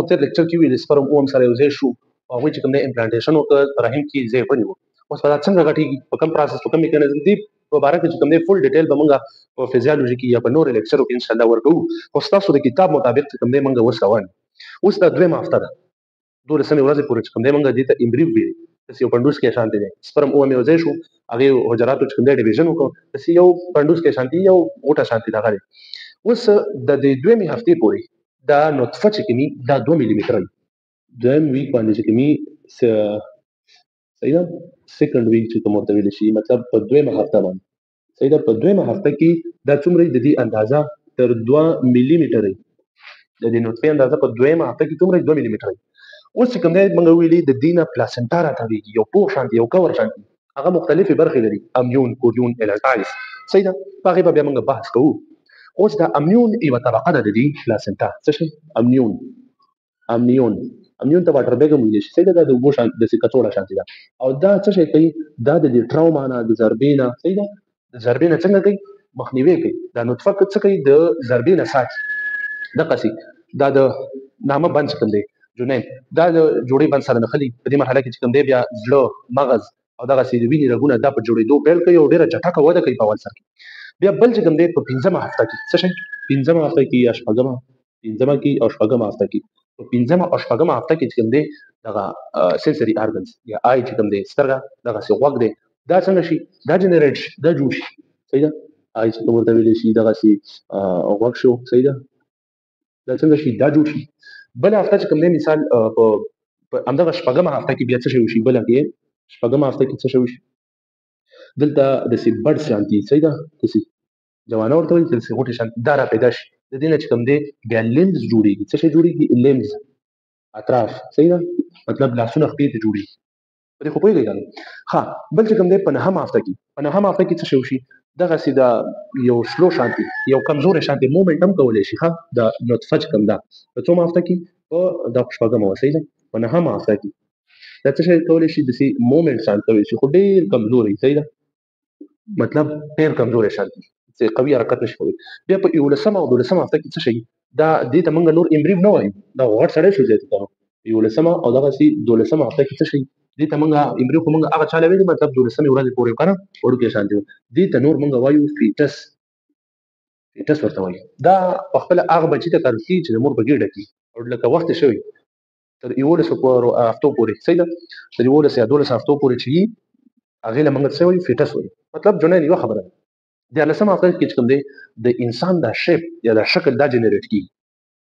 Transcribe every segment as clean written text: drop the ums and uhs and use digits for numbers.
په تیر لیکچر کې ویل سپرم اوم سره یو ځای شو او هغوی چې کوم دی امپلانټیشن وکړ په رحم کې ځای ونیو. اوس په دا څنګه غټېږي په کوم پروسس په کوم میکانیزم دي په باره کې چې کوم دی فل ډیټیل به موږ په فزیالوژي کې یا په نورو لیکچرو کې انشاءالله ورکوو. خو ستاسو د کتاب مطابق چې کوم دی موږ اوس روان یو. اوس دا دویمه هفته ده 12 ورځې پورې چې کوم دی موږ دې ته امبریو ویلي داسې یو پنډوس کې شانتې دی سپرم اوم یو ځای شو هغې حجراتو چې کوم دی ډیویژن وکړو داسې یو پنډوس کې شانتي یو غوټه شانتي دغه دی. اوس د دې دویمې هفتې پورې دا نطفه چې کومي دا 2 ملي متره وي. دویم ویک باندې چې کومي صحیح ده سیکنډ ویک چې کوم ورته ویلی شي مطلب په دویمه هفته باندې صحیح ده. په دویمه هفته کې دا څومره د دې اندازه تر 2 ملي متره د دې نطفې اندازه په دویمه هفته کې څومره 2 ملي متره. اوس چې کوم دی موږ ویلي د دې نه پلاسنټا راټولیږي یو پوښ شانتي یو کور شانتي هغه مختلفې برخې لري امیون کوريون الالتایس صحیح ده په هغې به بیا موږ بحث کوو. اوس دا امنیون یوه طبقه ده د دې پلاسنټا څه شی امنیون ته واټر بیګ هم ویلی شي صحیح ده دا د اوبو داسې کڅوړه شانتې ده او دا څه شی کوي دا د دې ټراوما نه د ضربې نه صحیح ده د ضربې نه څنګه کوي مخنیوی کوي. دا نطفه څه کوي د ضربې نه ساتي دقسې دا د نامه بند چې کوم دی جنین دا د جوړې بند سره نښلي په دې مرحله کې چې کوم دی بیا زړه مغز او دغسې د وینې رګونه دا په جوړېدو پیل کوي او ډېره چټکه وده کوي په اول سر کې. بیا بل چې کوم دی په 5مه هفته کې څه شی 5مه هفته کې یا 6مه کې او 6مه هفته کې په 5مه او 6مه هفته کې چې کوم دی دغه سنسري ارګنز یا آی چې کوم دی سترګه دغسې غوږ دی دا څنګه شي دا جنریټ شي دا جوړ شي صحیح ده آی چې کوم ورته ویلی شي دغسې غوږ شو صحیح ده دا څنګه شي دا جوړ شي. بله هفته چې کوم دی مثال په همدغه 6مه هفته کې بیا څه شی وشي بله کې 6مه هفته کې څه شی وشي دلته داسې بډ شانتي صحیح ده داسې جوانه ورته وایي داسې غوټې شانتي دا را پیدا شي د دې نه چې کوم دی بیا لیمز جوړېږي څه شی جوړېږي لیمز اطراف صحیح ده مطلب لاسونه خپې ته جوړېږي په دې خو پوهېږئ که نه. ښه بل چې کوم دی په 9مه هفته کې څه شی وشي دغسې د یو سلو شانتي یو کمزوری شانتي مومنټ هم کولی شي ښه د نطفه چې کوم ده په څومه هفته کې په دغه 6مه صحیح ده په 9مه هفته کې دا څه شی کولی شي داسې مومنټ شانت کولی شي خو ډېر کمزوری صحیح ده مطلب ډېر کمزوری شانتي چې قوي حرکت نشي کولی. بیا په 11مه او 12مه هفته کې څه شي دا دې ته موږ نور امبریو نه وایو دا غټ سړی شو زیات ته 11مه او دغسې 12مه هفته کې څه شي دې ته موږ امبریو خو موږ هغه چا له ویلي مطلب 12مې ورځې پورې که نه وړوکی شانتي و دې ته نور موږ وایو فیټس ورته وایو. دا په خپله هغه بچي ته کارول کېږي چې د مور په ګېډه کې او لکه وخت یې شوی تر 11 هفتو پورې صحیح ده تر 11 یا 12 هفتو پورې چې وي هغې له موږ څه وایو فیټس وایو مطلب جنین یوه خبره ده. 14مه هفته کې چې کوم دی د انسان دا شیپ یا دا شکل دا جنریټ کېږي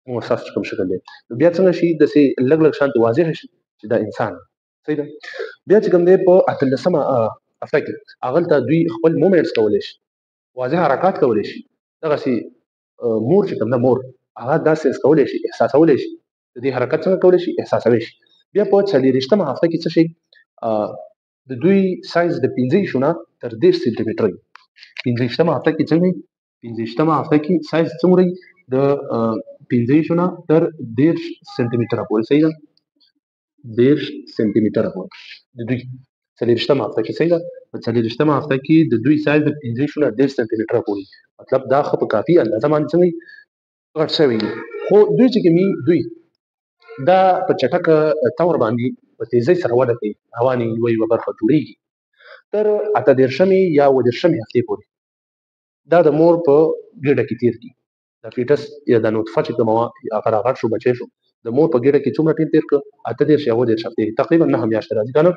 موږ ستاسو چې کوم شکل دی نو بیا څنګه شي داسې لږ شانتې واضح شي چې دا انسان صحیح ده. بیا چې کوم دی په 18مه هفته کې هغلته دوی خپل مومنټس کولی شي واضح حرکات کولی شي دغسې مور چې کوم ده مور هغه دا سنس کولی شي احساسولی شي د دې حرکت څنګه کولی شي احساسولی شي. بیا په 40مه هفته کې څه شي د دوی سایز د 15 نه تر 10 سانتي متره وي. 15مه هفته کې څنګه 15مه هفته کې سایز څومره د 15 نه تر 10 سانتي متره پورې صحیح ده 10 سانتي متره پورې د دوی 40مه هفته کې صحیح ده په 40مه هفته کې د دوی سایز د 15 نه 10 سانتي متره پورې مطلب دا خو په کافي اندازه باندې څنګه غټ شوی خو دوی چې کومي دوی دا په چټکه طور باندې په تیزۍ سره وده کوي روانې یوه برخه جوړېږي تر 18مې یا 19مې هفتې پورې دا د مور په ګېډه کې تېر کړي د فیټس یا د نطفه چې کومه وه هغه راغټ شو بچی شو د مور په ګېډه کې څومره ټیم تېر کړه 18 یا 19 هفتې تقریبا 9 میاشتې راځي که نه.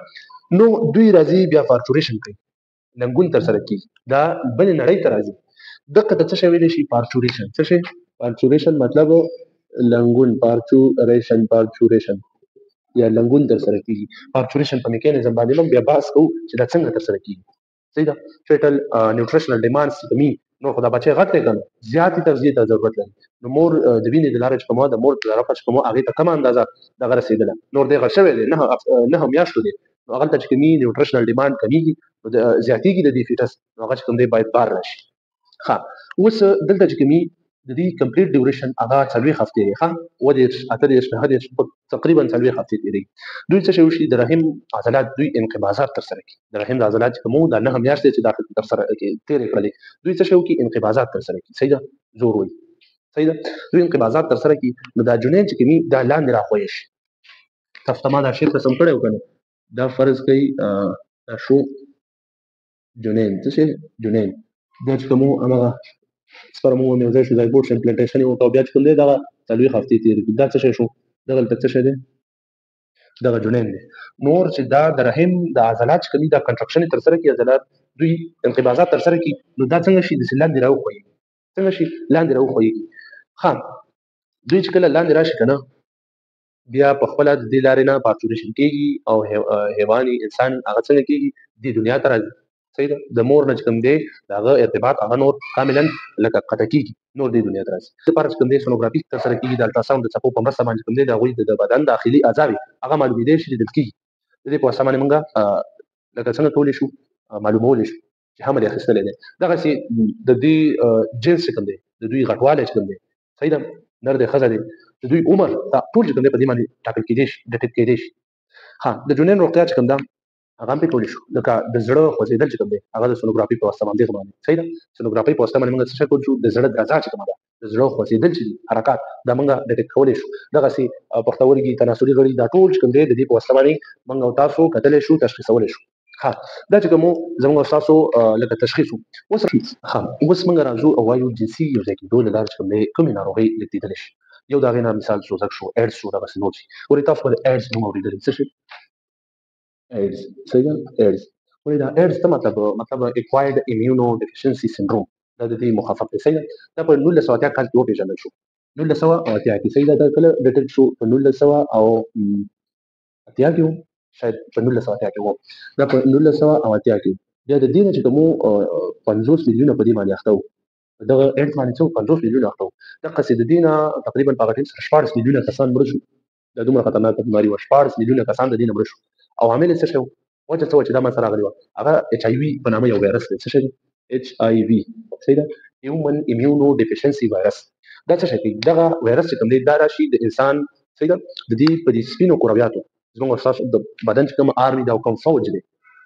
نو دوی راځي بیا پارچوریشن کوي لنګون ترسره کېږي دا بلې نړۍ ته راځي دقه ته څه شی ویلی شي پارچوریشن څه شی پارچوریشن مطلب لنګون پارچوریشن یا لنګون ترسره کېږي. پارچوریشن په میکانیزم باندې هم بیا بحث کوو چې دا څنګه ترسره کېږي صحیح ده. فیټل نیوټریشنل ډیمانډز کمي نو خو دا بچی غټ دی که نه زیاتې تغذیې ته ضرورت لري نو مور د وینې د لارې چې کومه د مور د طرفه چې کومه هغې ته کمه اندازه دغه رسېدله نور دی غټ شوی دی 9 میاشتو دی نو هغلته چې کومي نیوټریشنل ډیمانډ کمیږي نو زیاتېږي د دې فیټس نو هغه چې کوم دی باید بار راشي. ښه اوس دلته چې کومي د دې کمپلیټ ډیوریشن هغه 40 هفتې دی ښه 18 تقریبا 40 هفتې تېرېږي. دوی څه شی وشي د رحم عضلات دوی انقباضات ترسره کړي د رحم د عضلات چې کوم دا 9 میاشتې چې داخل ترسره تېرې کړلې دوی څه شی وکړي انقباضات ترسره کړي صحیح ده زور وایي صحیح ده دوی انقباضات تر سره کوي نو دا جنین چې کوي دا لاندې راخوي شي تاسو ته ما دا شی قسم کړی و کنه دا فرض کوي دا شو جنین څه شي جنین دا چې کوم هغه سپرم یو ځای شو ځای بوټ امپلانټیشن یو او بیا چې کوم دی دا څلوي هفتې تیر دا څه شي شو دغه څه شي دی دغه جنین دی نور چې دا د رحم د عضلات چې کوي دا کنټراکشن تر سره کوي عضلات دوی انقباضات تر سره کوي نو دا څنګه شي د لاندې راوخوي څنګه شي لاندې راوخوي خام دوی چې کله لاندې راشي کنه بیا په خپل د دې لارې نه پاتوريشن کیږي او حیواني انسان هغه څنګه کیږي د دنیا ته راځي صحیح ده د مور نه کوم دی داغه ارتباط هغه نور کاملا لکه قطع کیږي نور د دنیا ته راځي د پاره کوم دی سونوګرافي تر سره کیږي د الټراساوند د څپو په مرسته باندې کوم دی د غوي د بدن داخلي اعضاء هغه معلومېدل شي د کیږي د دې په واسطه باندې موږ لکه څنګه کولای شو معلومول شو چې حمل اخیستل دي دغه سي د دې جنس کوم دی د دوی غټواله کوم دی صحیح ده نر د خزه دي د دوی عمر ټول کوم دی په دې باندې ټاکل کېدی شي د ټیپ کېدی شي ها د جنین روغتیا کوم دا هغه په کولای شو لکه د زړه خوځیدل چې کوم دی هغه د سونوګرافي په واسطه باندې غواړي صحیح ده سونوګرافي په واسطه باندې موږ څه کول شو د زړه درزا چې کوم ده د زړه خوځیدل چې حرکت دا موږ د ټیپ کولای شو دغه سي پښتورګي تناسلي غړي دا ټول کوم دی د دې په واسطه باندې موږ تاسو کتل شو تشخیصول شو ها دا چې کوم زموږ تاسو لکه تشخیص اوس ها اوس موږ راځو او وایو جنسي یو ځکه دوه لار چې کوم دی کومه ناروغي لیدل شي یو دا غنا مثال سوزک شو ایډز شو دا بس نو شي ورته تاسو په ایډز نو اوریدل څه شي ایډز څنګه ایډز ولې دا ایډز څه مطلب اکوایرډ ایمیونو ډیفیشنسي سنډروم دا د دې مخفف دی صحیح دا په 1980 کال کې وپیژندل شو 1980 کې صحیح دا کله ډیټیکټ شو په 1900 او اتیا کې شاید په 1980 کې وو دا په 1980 کې بیا د دې چې کوم 50 میلیونه په دې باندې اخته وو دغه ایډز باندې څو 50 میلیونه اخته وو د قصید دینه تقریبا په غټین 14 میلیونه کسان مړ شو د دومره خطرناک بیماری و 14 میلیونه کسان د دینه مړ شو او عامل څه شو وجه څه چې دا مسله راغلی و هغه اچ ای وی په نامه یو وایرس دی څه شي اچ ای وی صحیح ده هیومن ایمیونو ډیفیشنسي وایرس دا څه شي دغه وایرس چې کوم دی دا راشي د انسان صحیح ده د دې په دې سپینو کرویاتو زموږ تاسو د بدن چې کوم آرمي دا کوم فوج دی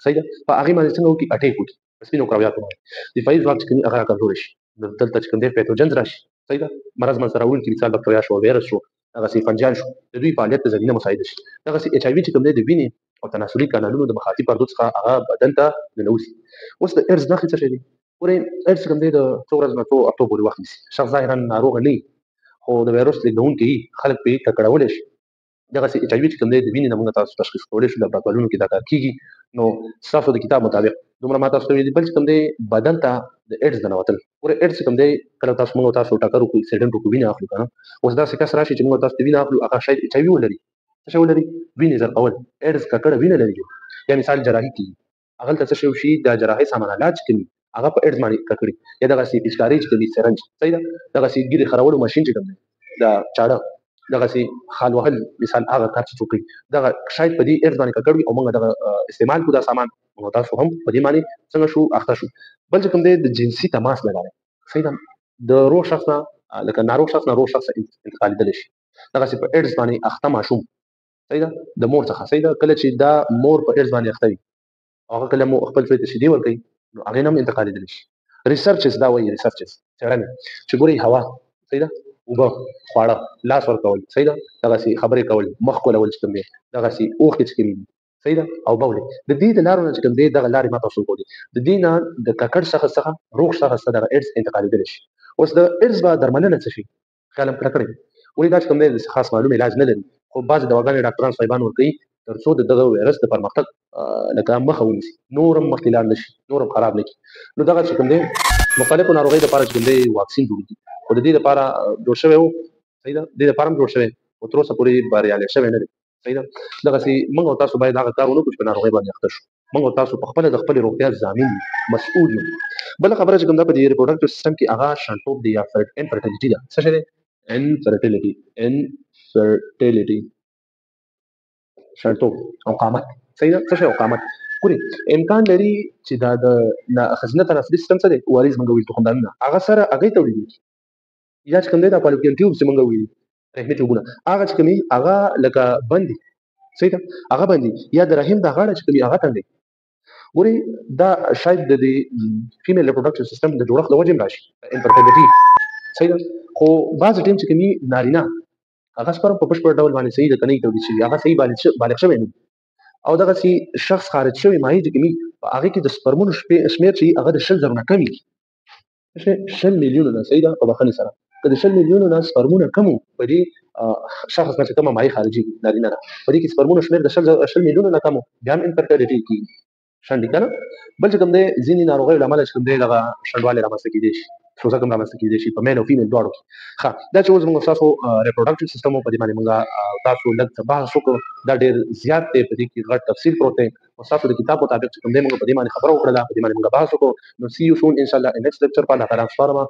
صحیح ده په هغه باندې څنګه وکي اٹیک وکي سپینو کرویاتو باندې دفاعي ځواک چې کوم هغه کمزور شي دلته چې کوم دی پیتوجن راشي صحیح ده مرض منځ راوړل کې مثال بکټریا شو وایرس شو هغه سي فنجال شو د دوی فعالیت ته زمينه مساعده شي هغه سي اچ ای وی چې کوم دی د وینې او تناسلي کانالونو د مخاطي پردو څخه هغه بدن ته ننوځي اوس د ایرز داخلي څه شي دي ورې ایرز کوم دی د څو ورځې نه څو هفتو پورې وخت نیسي شخص ظاهرا ناروغ نه خو د وایرس لیږدونکي خلک په ککړول شي دغه سي اچ ای وی چې کوم دی د وینې نه موږ تاسو تشخیص کولای شو د لابراتوارونو کې دا کار کیږي نو تاسو د کتاب مطابق دومره ما تاسو ته ویلي بل چې کوم دی بدن ته د ایډز د نوتل ور ایډز کوم دی کله تاسو موږ تاسو ټاکر کوو اکسیډنټ کوو وینه اخلو کنه اوس دا څه کس راشي چې موږ تاسو وینه اخلو هغه شاید اچ ای وی ولري څه شی ولري وینه زر اول ایډز ککړه وینه لري یا مثال جراحي کی هغه څه شی شي د جراحي سامان علاج کوي هغه په ایډز باندې ککړي یا دغه سي پیچکاری چې کوي سرنج صحیح ده دغه سي ګیره خرولو ماشين چې کوم دا چاړه دغه سي خال وهل مثال هغه کار چې څوکي دغه شاید په دې ایډز باندې ککړوي او موږ دغه استعمال کو دا سامان موږ تاسو هم په دې باندې څنګه شو اخته شو بل کوم دی د جنسي تماس لګاره صحیح ده د روغ شخص نه لکه ناروغ شخص نه روغ شخص انتقال دي شي دغه سي په ایډز باندې اخته ماشوم صحیح ده د مور څخه صحیح ده کله چې دا مور په ایډز باندې اخته وي هغه کله مو خپل څه شي دی ور کوي نو هغه هم انتقال دي شي ریسرچز دا وایي ریسرچز څنګه چې ګوري هوا صحیح ده وبا خواړه لاس ورکول صحیح ده دغه سي خبرې کول مخ کولول چې کوم دی دغه سي اوخ چې کوي صحیح ده او بولې د دې د لارو چې کوم دی دغه لارې ما تاسو کولی د دې نه د ککړ څخه روغ څخه دغه ایډز انتقال دي شي اوس د ایډز به درملنه څه شي خیال کړی ولې دا چې کوم دی خاص معلوم علاج نه لري خو بعض دواګانې ډاکټران صاحبان ورکوي ترڅو دغه وایرس د پرمختګ لکه مخه ونیسي نورم مخکې لاړ نشي نورم خراب نه کی نو دغه چې کوم دی مختلفو ناروغیو لپاره چې کوم دی واکسین جوړیږي او د دې لپاره جوړ شوی وو صحیح ده د دې لپاره جوړ شوی او تر اوسه پورې بریالي شوی نه دی صحیح ده دغه سي موږ تاسو باید هغه کار ونه کړو چې ناروغي باندې اخته شو موږ تاسو په خپل د خپل روغتیا ضامن مسؤل یو بل خبره چې کوم ده په دې ریپورټر سیستم کې هغه شانټوب دی یا انفرټیلیټي ده څه شي انفرټیلیټي شانټوب او قامت صحیح ده څه شي او قامت ګوري امکان لري چې دا د خزنه تنفسي سیستم څه دی وارث موږ ویل تخمدانونه هغه سره هغه تولیدي یا چې کوم دی د پالوپین ټیوب چې موږ ویل رحمي ټیوبونه هغه چې کومي هغه لکه بندي صحیح ده هغه بندي یا د رحم د غاړه چې کومي هغه تندي ګوري دا شاید د فیمیل ریپروډکټیو سیستم د جوړښت د وجه راشي انفرټیلیټي صحیح ده خو بعض ټیم چې کومي نارینه هغه سپرم په بشپړ ډول باندې صحیح د کني تولید شوي هغه صحیح بالغ شوی نه او دغه سي شخص خارج شوی مایع چې کومي هغه کې د سپرمونو شمیر چې هغه د 1000 نه کمی 10 میلیونه نه صحیح ده په بخښنې سره که د 10 میلیونه نه سپرمونه کم په دې شخص نه کومه مایع خارجي نارینه نه په دې کې سپرمونو شمیر د 10 میلیونه نه کم بیا هم انفرټیلیټي کی شاندې کنه بل چې کوم دی ځینې ناروغیو له امله چې کوم دی دغه شنډوالی رامنځته کیدی شي سوزه کوم رامنځته کیدی شي په میل او فیمیل دواړو کې ښه دا چې اوس موږ تاسو ریپروډکټیو سیستم په دې باندې موږ تاسو لږ څه بحث وکړو دا ډېر زیات دی په دې کې غټ تفصیل پروت دی او تاسو د کتاب مطابق چې کوم دی موږ په دې باندې خبرو وکړله په دې باندې موږ بحث وکړو نو سی یو سون ان شاء الله نیکسټ لیکچر په الله تعالی سپارم